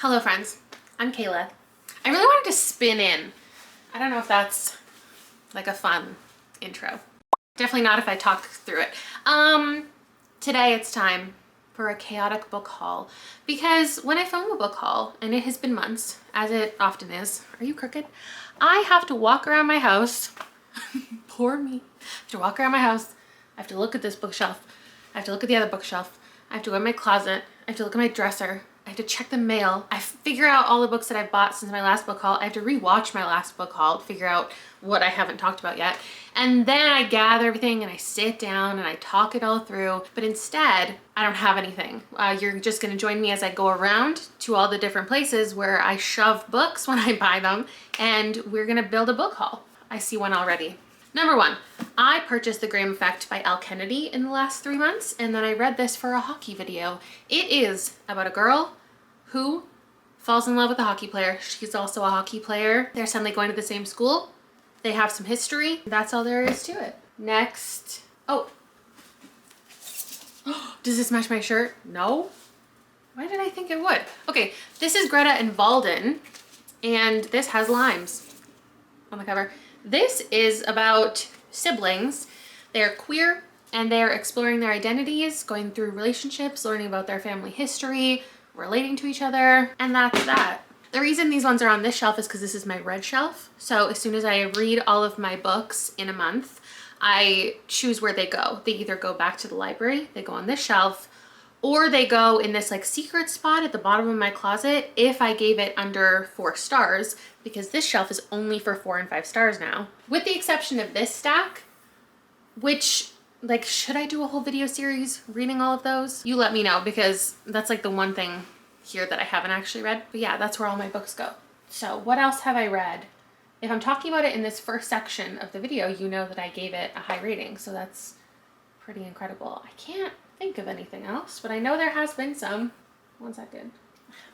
Hello friends, I'm Kayla. I really wanted to spin in. I don't know if that's like a fun intro. Definitely not if I talk through it. Today it's time for a chaotic book haul because when I film a book haul, and it has been months, as it often is, are you crooked? I have to walk around my house, poor me, I have to walk around my house, I have to look at this bookshelf, I have to look at the other bookshelf, I have to go in my closet, I have to look at my dresser, I have to check the mail. I figure out all the books that I've bought since my last book haul. I have to rewatch my last book haul to figure out what I haven't talked about yet. And then I gather everything and I sit down and I talk it all through. But instead, I don't have anything. You're just gonna join me as I go around to all the different places where I shove books when I buy them, and we're gonna build a book haul. I see one already. Number one, I purchased The Graham Effect by Al Kennedy in the last 3 months, and then I read this for a hockey video. It is about a girl who falls in love with a hockey player. She's also a hockey player. They're suddenly going to the same school. They have some history. That's all there is to it. Next, oh, does this match my shirt? No. Why did I think it would? Okay, this is Greta and Valden, and this has limes on the cover. This is about siblings. They're queer and they're exploring their identities, going through relationships, learning about their family history, relating to each other, and that's that. The reason these ones are on this shelf is because this is my red shelf. So as soon as I read all of my books in a month, I choose where they go. They either go back to the library, they go on this shelf, or they go in this like secret spot at the bottom of my closet if I gave it under 4 stars, because this shelf is only for 4 and 5 stars now. With the exception of this stack, which, like, should I do a whole video series reading all of those? You let me know, because that's like the one thing here that I haven't actually read. But yeah, that's where all my books go. So what else have I read? If I'm talking about it in this first section of the video, you know that I gave it a high rating, so that's pretty incredible. I can't think of anything else, but I know there has been some. One second.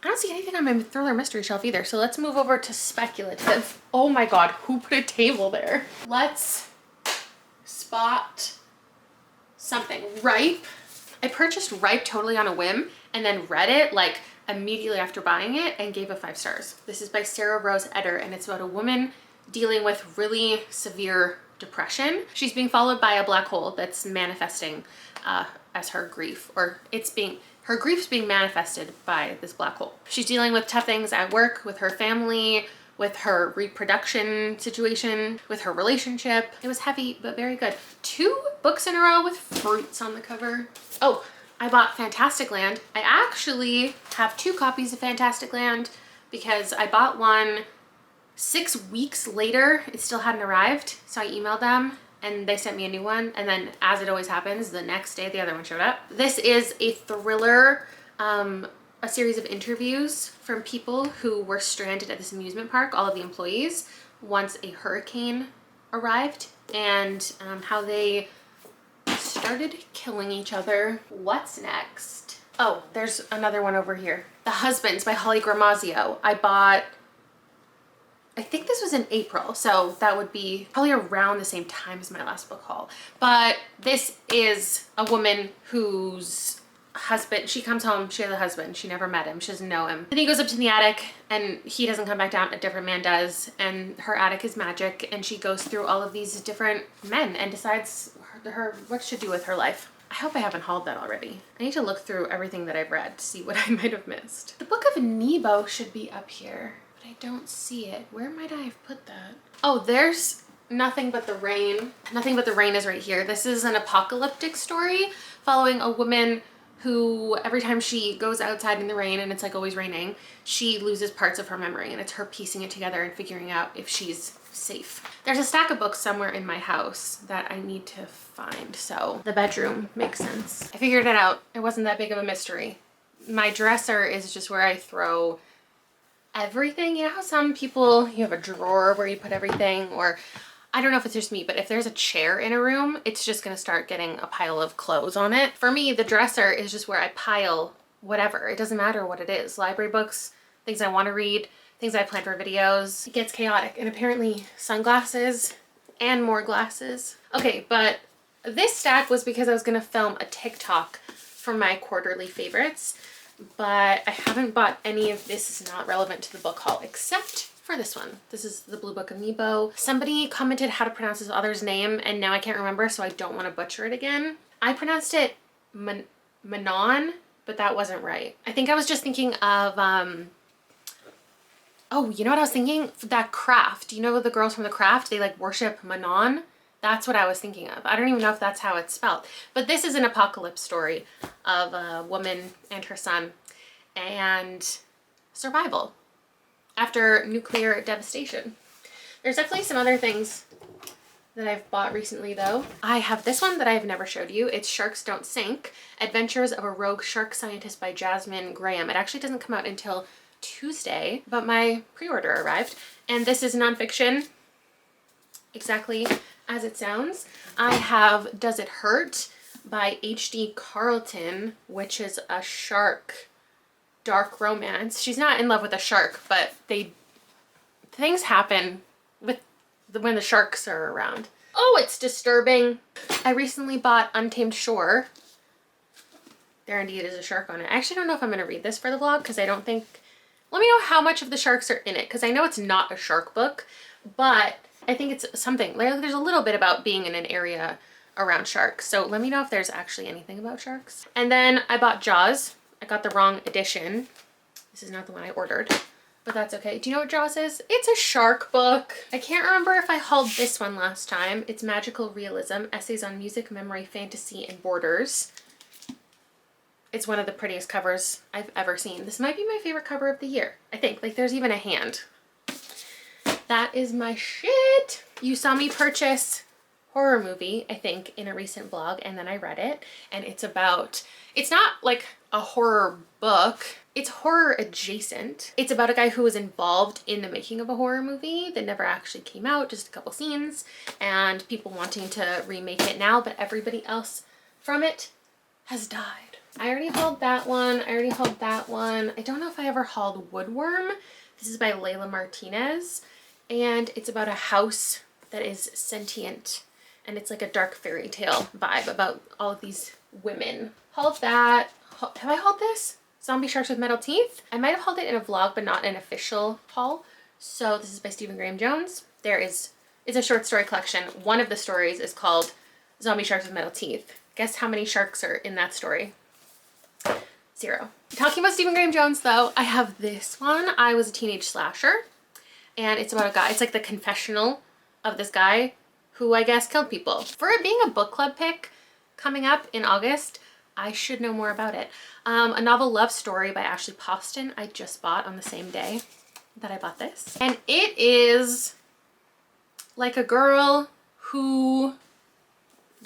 I don't see anything on my thriller mystery shelf either, so let's move over to speculative. Oh my god, who put a table there? Let's spot something. Ripe. I purchased Ripe totally on a whim and then read it like immediately after buying it and gave it 5 stars. This is by Sarah Rose Eder, and it's about a woman dealing with really severe depression. She's being followed by a black hole that's manifesting as her grief, or her grief's being manifested by this black hole. She's dealing with tough things at work, with her family, with her reproduction situation, with her relationship. It was heavy, but very good. 2 books in a row with fruits on the cover. Oh, I bought Fantastic Land. I actually have 2 copies of Fantastic Land because I bought one 6 weeks later. It still hadn't arrived, so I emailed them and they sent me a new one, and then, as it always happens, the next day the other one showed up. This is a thriller, a series of interviews from people who were stranded at this amusement park, all of the employees, once a hurricane arrived, and how they started killing each other. What's next? Oh, there's another one over here. The Husbands by Holly Gramazio. I think this was in April, so that would be probably around the same time as my last book haul. But this is a woman whose husband, she comes home, she has a husband, she never met him, she doesn't know him. Then he goes up to the attic and he doesn't come back down, a different man does, and her attic is magic, and she goes through all of these different men and decides what to do with her life. I hope I haven't hauled that already. I need to look through everything that I've read to see what I might have missed. The Book of Nebo should be up here, but I don't see it. Where might I have put that? Oh, there's Nothing But the Rain. Nothing But the Rain is right here. This is an apocalyptic story following a woman who, every time she goes outside in the rain, and it's like always raining, she loses parts of her memory, and it's her piecing it together and figuring out if she's safe. There's a stack of books somewhere in my house that I need to find, so the bedroom makes sense. I figured it out. It wasn't that big of a mystery. My dresser is just where I throw everything. You know how some people, you have a drawer where you put everything, or I don't know if it's just me, but if there's a chair in a room, it's just gonna start getting a pile of clothes on it. For me, the dresser is just where I pile whatever. It doesn't matter what it is. Library books, things I want to read, things I plan for videos. It gets chaotic, and apparently sunglasses and more glasses. Okay, but this stack was because I was gonna film a TikTok for my quarterly favorites. but I haven't bought any of this. Is not relevant to the book haul except for this one. This is the Blue Book of Nebo. Somebody commented how to pronounce this author's name and now I can't remember, so I don't want to butcher it again. I pronounced it Manon, but that wasn't right. I think I was just thinking of oh, you know what I was thinking? That Craft. You know the girls from The Craft? They like worship Manon. That's what I was thinking of. I don't even know if that's how it's spelled. But this is an apocalypse story of a woman and her son and survival after nuclear devastation. There's definitely some other things that I've bought recently though. I have this one that I've never showed you. It's Sharks Don't Sink, Adventures of a Rogue Shark Scientist by Jasmine Graham. It actually doesn't come out until Tuesday, but my pre-order arrived. And this is nonfiction, exactly as it sounds. I have Does It Hurt by H.D. Carlton, which is a shark dark romance. She's not in love with a shark, but things happen with when the sharks are around. Oh, it's disturbing. I recently bought Untamed Shore. There indeed is a shark on it. I actually don't know if I'm going to read this for the vlog because I don't think... Let me know how much of the sharks are in it because I know it's not a shark book, but I think it's something. There's a little bit about being in an area around sharks. So let me know if there's actually anything about sharks. And then I bought Jaws. I got the wrong edition. This is not the one I ordered, but that's okay. Do you know what Jaws is? It's a shark book. I can't remember if I hauled this one last time. It's Magical Realism, Essays on Music, Memory, Fantasy, and Borders. It's one of the prettiest covers I've ever seen. This might be my favorite cover of the year, I think. Like, there's even a hand. That is my shit. You saw me purchase Horror Movie, I think, in a recent vlog, and then I read it, and it's about... It's not like a horror book. It's horror adjacent. It's about a guy who was involved in the making of a horror movie that never actually came out, just a couple scenes, and people wanting to remake it now, but everybody else from it has died. I already hauled that one. I already hauled that one. I don't know if I ever hauled Woodworm. This is by Layla Martinez, and it's about a house that is sentient, and it's like a dark fairy tale vibe about all of these women. Hauled that. Have I hauled this? Zombie Sharks with Metal Teeth? I might have hauled it in a vlog, but not an official haul. So this is by Stephen Graham Jones. It's a short story collection. One of the stories is called Zombie Sharks with Metal Teeth. Guess how many sharks are in that story? 0. Talking about Stephen Graham Jones though, I have this one. I Was a Teenage Slasher. And it's about a guy. It's like the confessional of this guy who I guess killed people. For it being a book club pick coming up in August, I should know more about it. A novel love story by Ashley Poston I just bought on the same day that I bought this. And it is like a girl who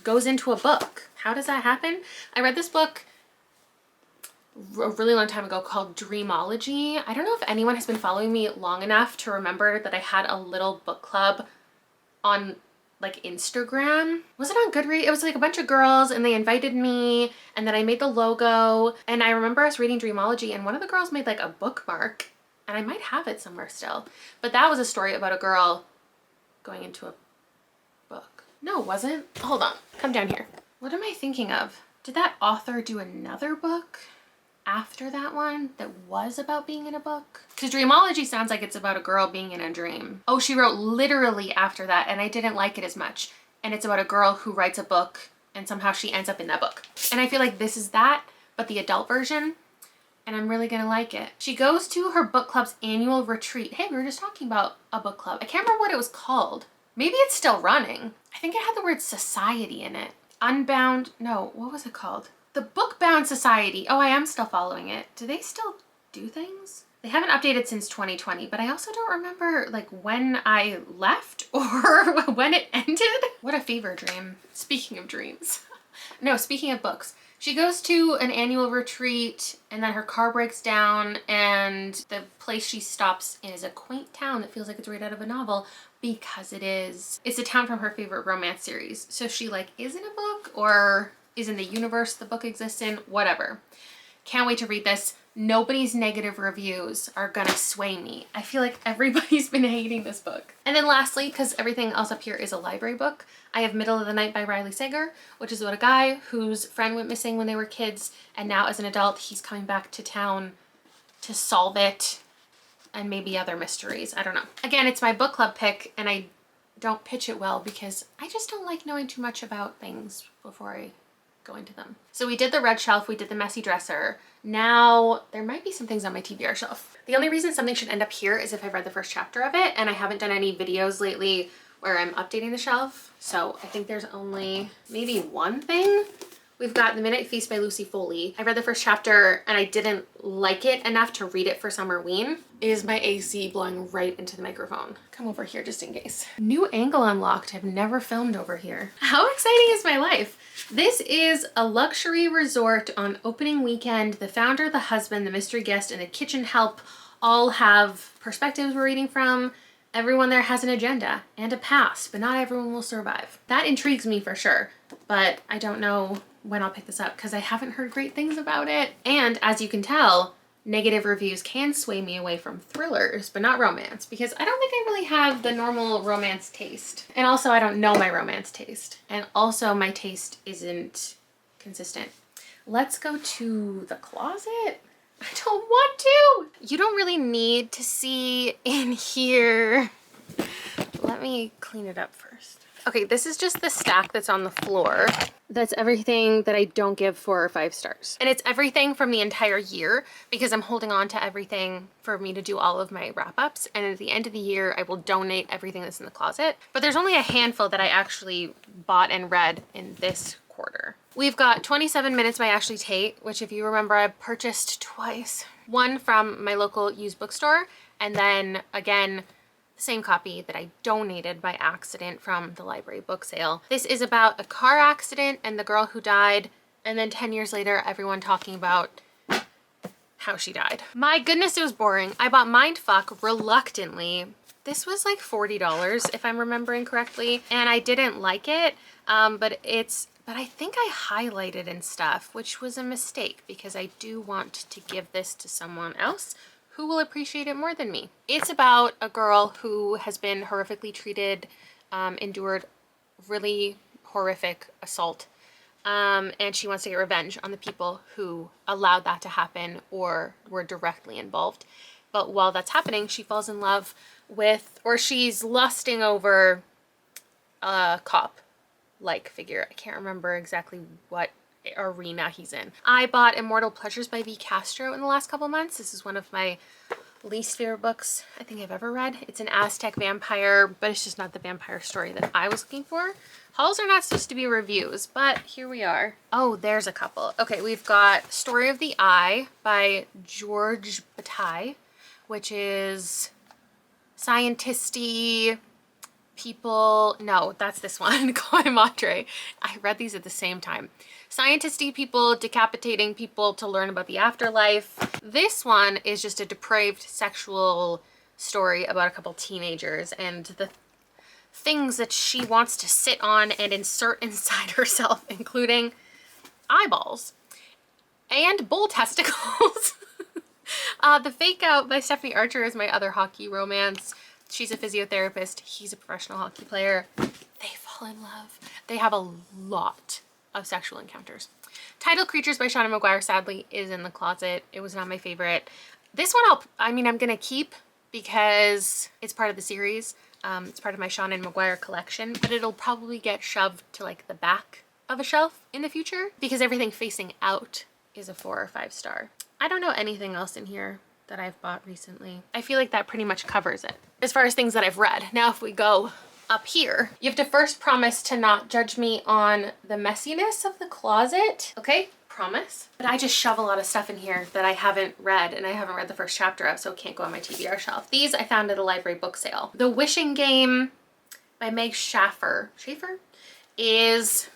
goes into a book. How does that happen? I read this book a really long time ago called Dreamology. I don't know if anyone has been following me long enough to remember that I had a little book club on like Instagram. Was it on Goodreads? It was like a bunch of girls and they invited me and then I made the logo, and I remember us reading Dreamology and one of the girls made like a bookmark and I might have it somewhere still. But that was a story about a girl going into a book. No, it wasn't. Hold on, come down here. What am I thinking of? Did that author do another book after that one that was about being in a book? Because Dreamology sounds like it's about a girl being in a dream. Oh, she wrote literally after that and I didn't like it as much. And it's about a girl who writes a book and somehow she ends up in that book. And I feel like this is that, but the adult version, and I'm really gonna like it. She goes to her book club's annual retreat. Hey, we were just talking about a book club. I can't remember what it was called. Maybe it's still running. I think it had the word society in it. Unbound, no, what was it called? The Bookbound Society. Oh, I am still following it. Do they still do things? They haven't updated since 2020, but I also don't remember like when I left or when it ended. What a fever dream. Speaking of dreams. No, speaking of books. She goes to an annual retreat and then her car breaks down and the place she stops in is a quaint town that feels like it's right out of a novel because it is. It's a town from her favorite romance series. So she like is in a book or is in the universe the book exists in, whatever. Can't wait to read this. Nobody's negative reviews are gonna sway me. I feel like everybody's been hating this book. And then lastly, because everything else up here is a library book, I have Middle of the Night by Riley Sager, which is about a guy whose friend went missing when they were kids, and now as an adult, he's coming back to town to solve it, and maybe other mysteries. I don't know. Again, it's my book club pick, and I don't pitch it well because I just don't like knowing too much about things before I go into them. So we did the red shelf, we did the messy dresser. Now there might be some things on my TBR shelf. The only reason something should end up here is if I've read the first chapter of it, and I haven't done any videos lately where I'm updating the shelf. So I think there's only maybe one thing. We've got The Midnight Feast by Lucy Foley. I read the first chapter and I didn't like it enough to read it for Summerween. Is my AC blowing right into the microphone? Come over here just in case. New angle unlocked. I've never filmed over here. How exciting is my life? This is a luxury resort on opening weekend. The founder, the husband, the mystery guest, and the kitchen help all have perspectives we're reading from. Everyone there has an agenda and a past, but not everyone will survive. That intrigues me for sure, but I don't know when I'll pick this up because I haven't heard great things about it. And as you can tell, negative reviews can sway me away from thrillers, but not romance, because I don't think I really have the normal romance taste. And also I don't know my romance taste. And also my taste isn't consistent. Let's go to the closet. I don't want to. You don't really need to see in here. Let me clean it up first. Okay, this is just the stack that's on the floor. That's everything that I don't give 4 or 5 stars. And it's everything from the entire year because I'm holding on to everything for me to do all of my wrap-ups. And at the end of the year, I will donate everything that's in the closet. But there's only a handful that I actually bought and read in this quarter. We've got 27 Minutes by Ashley Tate, which if you remember, I purchased twice. One from my local used bookstore, and then again, same copy that I donated by accident from the library book sale. This is about a car accident and the girl who died, and then 10 years later, everyone talking about how she died. My goodness, it was boring. I bought Mindfuck reluctantly. This was like $40 if I'm remembering correctly, and I didn't like it, but I think I highlighted and stuff, which was a mistake because I do want to give this to someone else who will appreciate it more than me. It's about a girl who has been horrifically treated, endured really horrific assault, and she wants to get revenge on the people who allowed that to happen or were directly involved. But while that's happening, she falls in love with, or she's lusting over a cop-like figure. I can't remember exactly what arena he's in. I bought Immortal Pleasures by V. Castro in the last couple months. This is one of my least favorite books I think I've ever read. It's an Aztec vampire, but it's just not the vampire story that I was looking for. Hauls are not supposed to be reviews, but here we are. Oh, there's a couple. Okay, we've got Story of the Eye by George Bataille, which is scientisty people. No, that's this one. Coy Matre. I read these at the same time. Scientisty people decapitating people to learn about the afterlife. This one is just a depraved sexual story about a couple teenagers and the things that she wants to sit on and insert inside herself, including eyeballs and bull testicles. The Fake Out by Stephanie Archer is my other hockey romance. She's a physiotherapist. He's a professional hockey player. They fall in love. They have a lot of sexual encounters. Title Creatures by Shauna McGuire sadly is in the closet. It was not my favorite. This one I'm gonna keep because it's part of the series. It's part of my Shauna McGuire collection, but it'll probably get shoved to like the back of a shelf in the future because everything facing out is a 4 or 5 star. I don't know anything else in here that I've bought recently. I feel like that pretty much covers it as far as things that I've read. Now if we go up here, you have to first promise to not judge me on the messiness of the closet. Okay, promise. But I just shove a lot of stuff in here that I haven't read, and I haven't read the first chapter of, so it can't go on my TBR shelf. These I found at a library book sale. The Wishing Game by Meg Schaffer is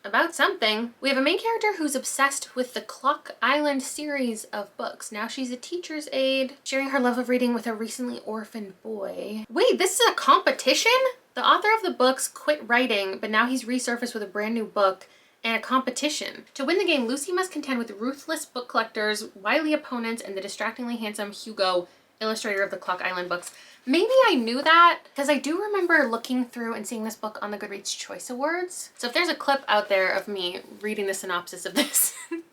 about something. We have a main character who's obsessed with the Clock Island series of books. Now she's a teacher's aide, sharing her love of reading with a recently orphaned boy. Wait, this is a competition? The author of the books quit writing, but now he's resurfaced with a brand new book and a competition. To win the game, Lucy must contend with ruthless book collectors, wily opponents, and the distractingly handsome Hugo, illustrator of the Clock Island books. Maybe I knew that because I do remember looking through and seeing this book on the Goodreads Choice Awards. So if there's a clip out there of me reading the synopsis of this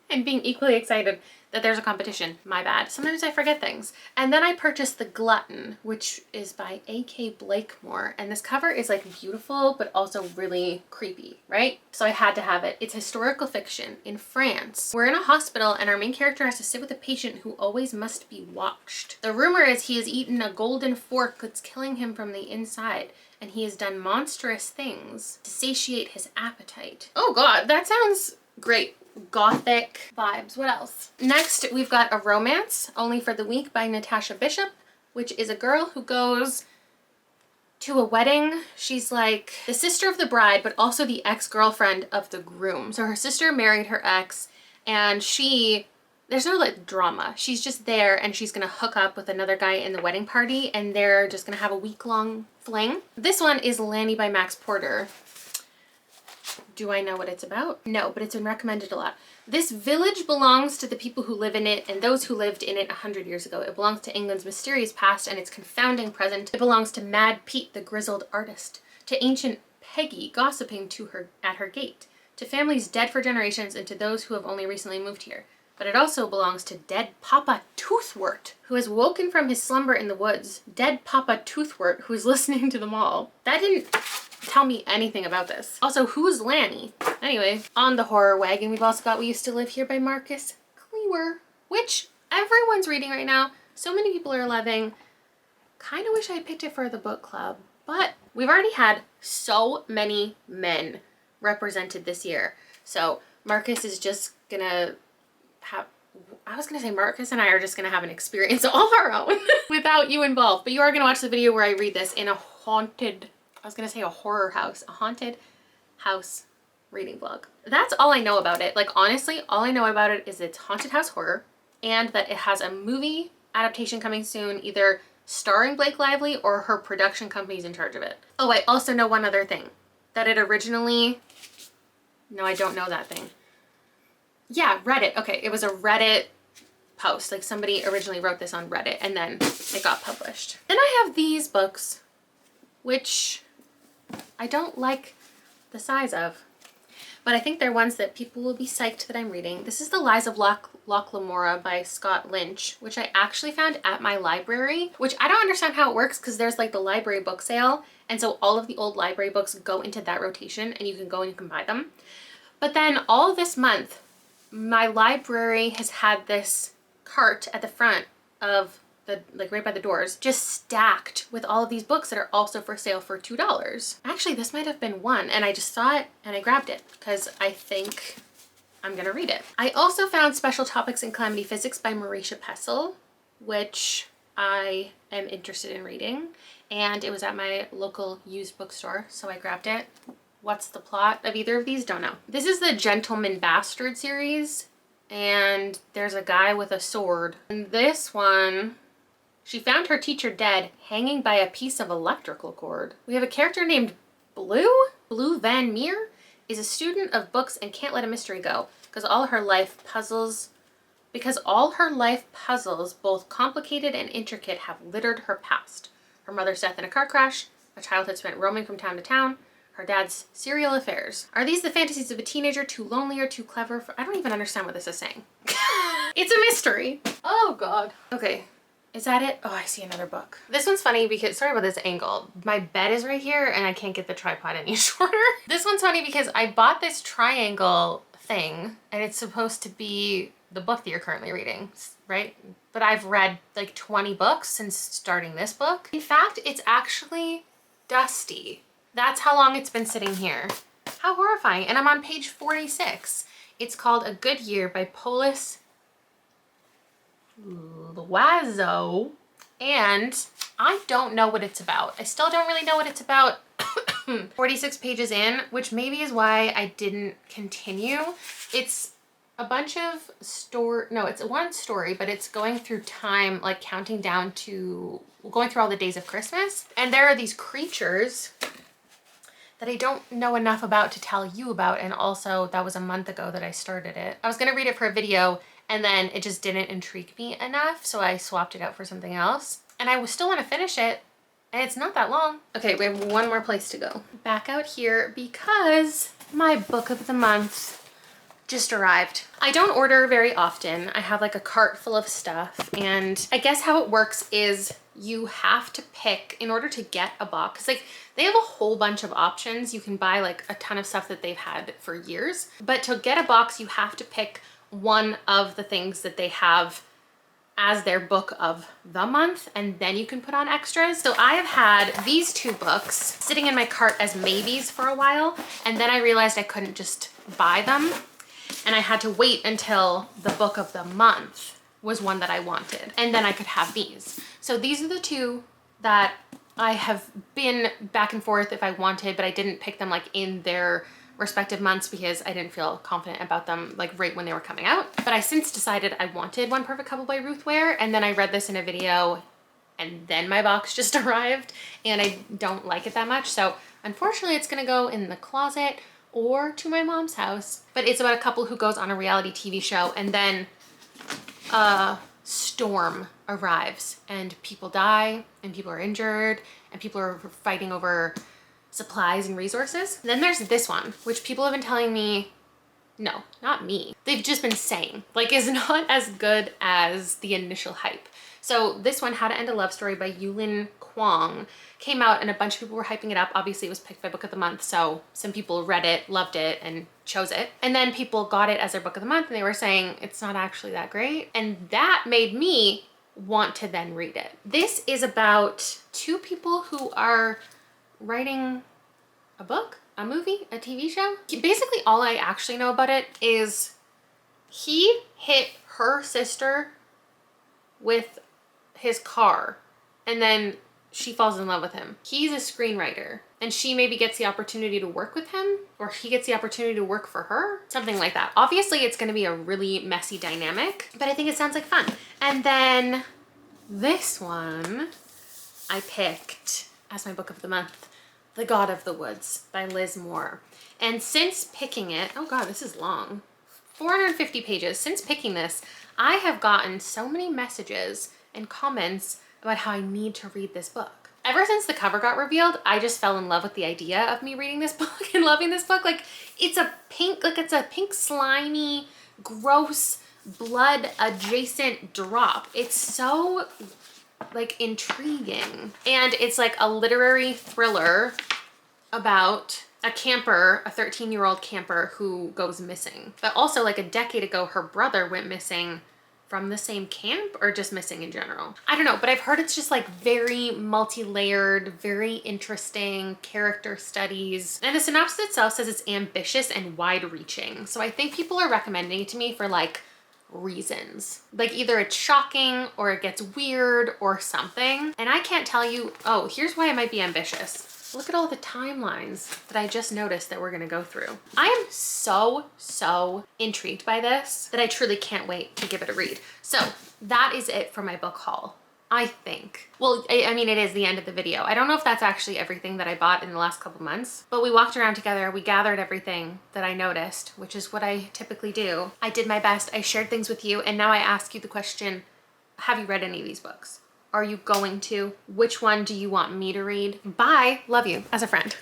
and being equally excited that there's a competition, my bad. Sometimes I forget things. And then I purchased The Glutton, which is by A.K. Blakemore. And this cover is like beautiful, but also really creepy, right? So I had to have it. It's historical fiction in France. We're in a hospital and our main character has to sit with a patient who always must be watched. The rumor is he has eaten a golden fork that's killing him from the inside. And he has done monstrous things to satiate his appetite. Oh God, that sounds great. Gothic vibes. What else? Next, we've got a romance, Only for the Week by Natasha Bishop, which is a girl who goes to a wedding. She's like the sister of the bride, but also the ex-girlfriend of the groom. So her sister married her ex, and there's no like drama. She's just there and she's gonna hook up with another guy in the wedding party and they're just gonna have a week-long fling. This one is Lanny by Max Porter. Do I know what it's about? No, but it's been recommended a lot. This village belongs to the people who live in it and those who lived in it 100 years ago. It belongs to England's mysterious past and its confounding present. It belongs to Mad Pete, the grizzled artist, to ancient Peggy gossiping at her gate, to families dead for generations and to those who have only recently moved here. But it also belongs to dead Papa Toothwort, who has woken from his slumber in the woods. Dead Papa Toothwort, who is listening to them all. That didn't tell me anything about this. Also, who's Lanny? Anyway, on the horror wagon, we've also got We Used to Live Here by Marcus Klewer, which everyone's reading right now. So many people are loving. Kind of wish I picked it for the book club, but we've already had so many men represented this year. So Marcus is just gonna Marcus and I are just gonna have an experience all our own without you involved. But you are gonna watch the video where I read this in a haunted house reading vlog. That's all I know about it. Like honestly, all I know about it is it's haunted house horror and that it has a movie adaptation coming soon, either starring Blake Lively or her production company's in charge of it. Oh, I also know one other thing. That it originally... No, I don't know that thing. Yeah, Reddit. Okay, it was a Reddit post. Like somebody originally wrote this on Reddit and then it got published. Then I have these books, which I don't like the size of, but I think they're ones that people will be psyched that I'm reading. This is The Lies of Loch Lamora by Scott Lynch, which I actually found at my library, which I don't understand how it works because there's like the library book sale. And so all of the old library books go into that rotation and you can go and you can buy them. But then all this month, my library has had this cart at the front of the, like right by the doors, just stacked with all of these books that are also for sale for $2. Actually, this might have been one and I just saw it and I grabbed it because I think I'm gonna read it. I also found Special Topics in Calamity Physics by Marisha Pessel, which I am interested in reading, and it was at my local used bookstore, so I grabbed it. What's the plot of either of these? Don't know. This is the Gentleman Bastard series, and there's a guy with a sword. And this one, she found her teacher dead, hanging by a piece of electrical cord. We have a character named Blue. Blue Van Meer is a student of books and can't let a mystery go because all her life puzzles, both complicated and intricate, have littered her past. Her mother's death in a car crash, a childhood spent roaming from town to town, her dad's serial affairs. Are these the fantasies of a teenager, too lonely or too clever for... I don't even understand what this is saying. It's a mystery. Oh God. Okay. Is that it? Oh, I see another book. This one's funny because, sorry about this angle. My bed is right here and I can't get the tripod any shorter. This one's funny because I bought this triangle thing and it's supposed to be the book that you're currently reading, right? But I've read like 20 books since starting this book. In fact, it's actually dusty. That's how long it's been sitting here. How horrifying. And I'm on page 46. It's called A Good Year by Polis Loiseau, and I don't know what it's about. I still don't really know what it's about 46 pages in, which maybe is why I didn't continue. It's a bunch of it's one story, but it's going through time, like counting down to going through all the days of Christmas. And there are these creatures that I don't know enough about to tell you about, and also that was a month ago that I started it. I was gonna read it for a video and then it just didn't intrigue me enough, so I swapped it out for something else. And I still wanna finish it, and it's not that long. Okay, we have one more place to go. Back out here because my book of the month just arrived. I don't order very often. I have like a cart full of stuff, and I guess how it works is you have to pick in order to get a box. Like, they have a whole bunch of options. You can buy like a ton of stuff that they've had for years, but to get a box, you have to pick one of the things that they have as their book of the month, and then you can put on extras. So I have had these two books sitting in my cart as maybes for a while, and then I realized I couldn't just buy them, and I had to wait until the book of the month was one that I wanted, and then I could have these. So these are the two that I have been back and forth if I wanted, but I didn't pick them like in their respective months because I didn't feel confident about them like right when they were coming out. But I since decided I wanted One Perfect Couple by Ruth Ware, and then I read this in a video and then my box just arrived and I don't like it that much. So unfortunately it's gonna go in the closet or to my mom's house. But it's about a couple who goes on a reality TV show, and then a storm arrives and people die and people are injured and people are fighting over supplies and resources. Then there's this one, which people have been telling me, no, not me, they've just been saying, like, is not as good as the initial hype. So this one, How to End a Love Story by Yulin Kwong, came out and a bunch of people were hyping it up. Obviously it was picked by book of the month, so some people read it, loved it, and chose it. And then people got it as their book of the month and they were saying it's not actually that great. And that made me want to then read it. This is about two people who are writing a book, a movie, a TV show. Basically all I actually know about it is he hit her sister with his car and then she falls in love with him. He's a screenwriter and she maybe gets the opportunity to work with him, or he gets the opportunity to work for her, something like that. Obviously it's going to be a really messy dynamic, but I think it sounds like fun. And then this one I picked as my book of the month, The God of the Woods by Liz Moore. And since picking it, oh God, this is long, 450 pages. Since picking this, I have gotten so many messages and comments about how I need to read this book. Ever since the cover got revealed, I just fell in love with the idea of me reading this book and loving this book. Like, it's a pink, slimy, gross, blood adjacent drop. It's so like intriguing. And it's like a literary thriller about a camper, a 13-year-old camper who goes missing. But also, like, a decade ago, her brother went missing from the same camp, or just missing in general. I don't know, but I've heard it's just like very multi-layered, very interesting character studies. And the synopsis itself says it's ambitious and wide-reaching. So I think people are recommending it to me for like reasons. Like either it's shocking or it gets weird or something. And I can't tell you, oh, here's why it might be ambitious. Look at all the timelines that I just noticed that we're gonna go through. I am so intrigued by this that I truly can't wait to give it a read. So that is it for my book haul, I think. Well, I mean, it is the end of the video. I don't know if that's actually everything that I bought in the last couple months, but we walked around together, we gathered everything that I noticed, which is what I typically do. I did my best, I shared things with you, and now I ask you the question, have you read any of these books? Are you going to? Which one do you want me to read? Bye, love you, as a friend.